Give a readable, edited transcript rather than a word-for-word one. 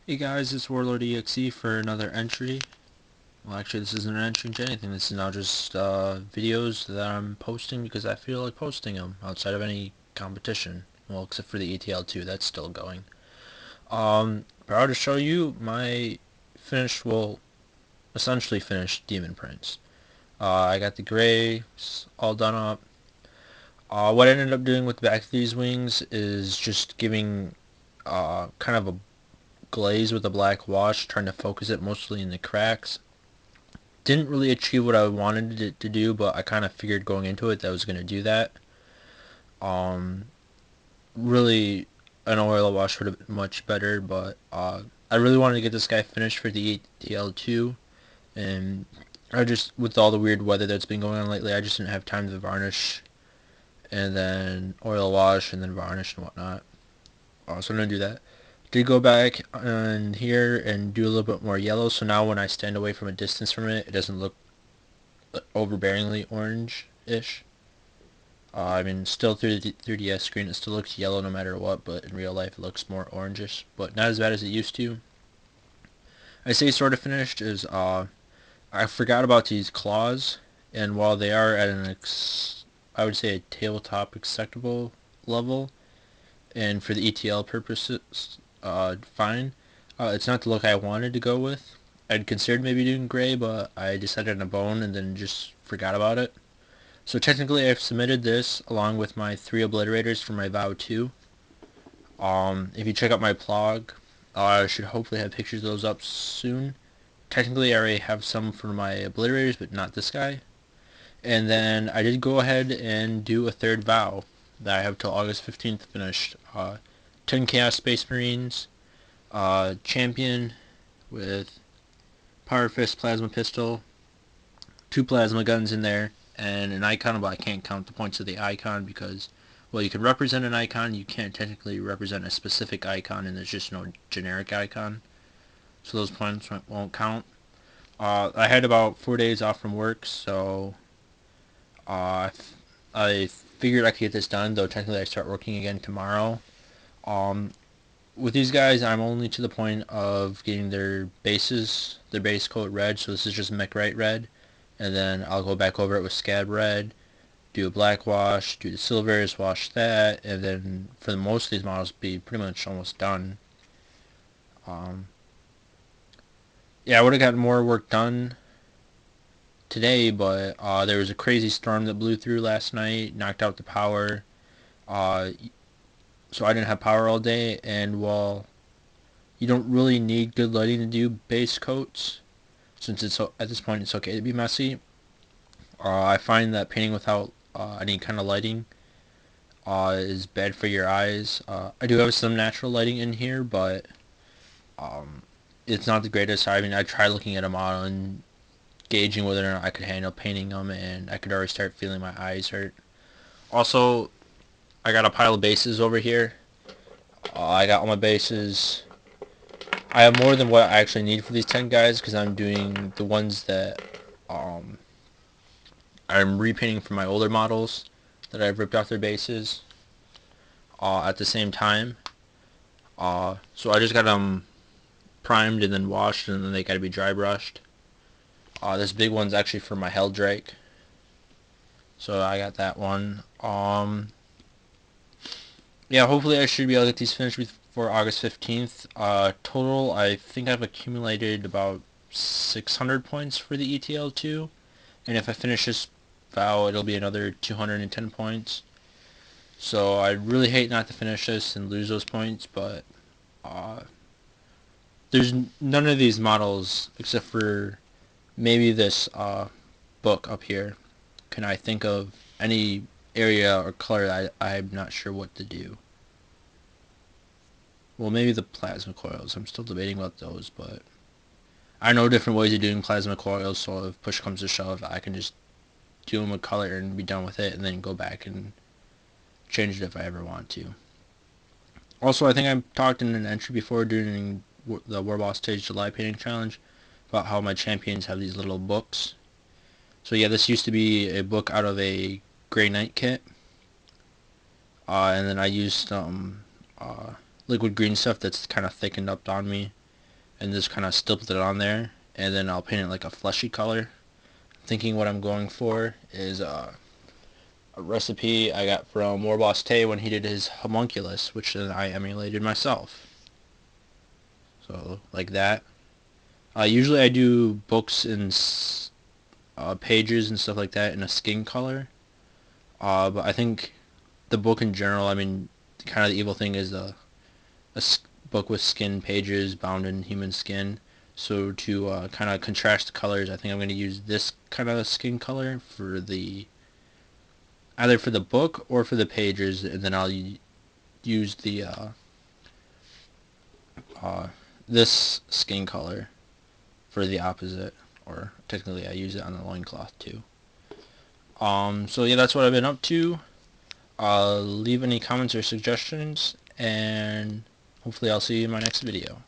Hey guys, it's Warlord EXE for another entry. Well, actually, this isn't an entry into anything. This is now just videos that I'm posting because I feel like posting them outside of any competition. Well, except for the ETL II, that's still going. But I'll just show you my finished, well, essentially finished Demon Prince. I got the gray all done up. What I ended up doing with the back of these wings is just giving kind of a glaze with a black wash, trying to focus it mostly in the cracks. Didn't really achieve what I wanted it to do, but I kind of figured going into it that I was going to do that. Um, Really, an oil wash would have been much better, but I really wanted to get this guy finished for the ETL II, and I just, with all the weird weather that's been going on lately, I just didn't have time to varnish, and then oil wash, and then varnish and whatnot. So I'm going to do that. Did go back on here and do a little bit more yellow, so now when I stand away from a distance from it, it doesn't look overbearingly orange-ish. I mean, still through the 3DS screen, it still looks yellow no matter what, but in real life it looks more orangish, but not as bad as it used to. I say sort of finished is, I forgot about these claws, and while they are at I would say a tabletop acceptable level, and for the ETL purposes, fine. It's not the look I wanted to go with. I'd considered maybe doing gray, but I decided on a bone and then just forgot about it. So technically I've submitted this along with my 3 obliterators for my Vow 2. If you check out my blog, I should hopefully have pictures of those up soon. Technically I already have some for my obliterators, but not this guy. And then I did go ahead and do a 3rd Vow that I have till August 15th finished. 10 Chaos Space Marines, Champion with Power Fist Plasma Pistol, 2 plasma guns in there, and an icon, but I can't count the points of the icon because, well, you can represent an icon, you can't technically represent a specific icon, and there's just no generic icon, so those points won't count. I had about 4 days off from work, so I figured I could get this done, though technically I start working again tomorrow. Um, with these guys, I'm only to the point of getting their base coat red, so this is just mech right red, and then I'll go back over it with scab red, do a black wash, do the silvers, wash that, and then for the most of these models be pretty much almost done. Um, yeah, I would have gotten more work done today, but there was a crazy storm that blew through last night, knocked out the power, uh, so I didn't have power all day, and while you don't really need good lighting to do base coats, since it's at this point it's okay to be messy, I find that painting without any kind of lighting is bad for your eyes. I do have some natural lighting in here, but um, it's not the greatest. I mean, I tried looking at a model and gauging whether or not I could handle painting them, and I could already start feeling my eyes hurt. Also, I got a pile of bases over here. I got all my bases. I have more than what I actually need for these 10 guys because I'm doing the ones that um, I'm repainting for my older models that I've ripped off their bases at the same time. So I just got them primed and then washed, and then they got to be dry brushed. This big one's actually for my Helldrake, so I got that one. Yeah, hopefully I should be able to get these finished before August 15th. Total, I think I've accumulated about 600 points for the ETL II, and if I finish this vow, it'll be another 210 points. So I really hate not to finish this and lose those points, but uh, there's none of these models except for maybe this book up here. Can I think of any area or color that I'm not sure what to do? Well, maybe the plasma coils. I'm still debating about those, but I know different ways of doing plasma coils, so if push comes to shove, I can just do them with color and be done with it, and then go back and change it if I ever want to. Also, I think I talked in an entry before during the Warboss Stage July Painting Challenge about how my champions have these little books. So yeah, this used to be a book out of a Grey Knight kit, and then I used liquid green stuff that's kind of thickened up on me, and just kind of stippled it on there, and then I'll paint it like a fleshy color. Thinking what I'm going for is a recipe I got from Warboss Tay when he did his homunculus, which then I emulated myself. So like that. Usually I do books and pages and stuff like that in a skin color. But I think the book in general, I mean, kind of the evil thing is book with skin pages bound in human skin. So to kind of contrast the colors, I think I'm going to use this kind of skin color for either for the book or for the pages, and then I'll use the this skin color for the opposite, or technically I use it on the loincloth too. So yeah, that's what I've been up to. Leave any comments or suggestions, and hopefully I'll see you in my next video.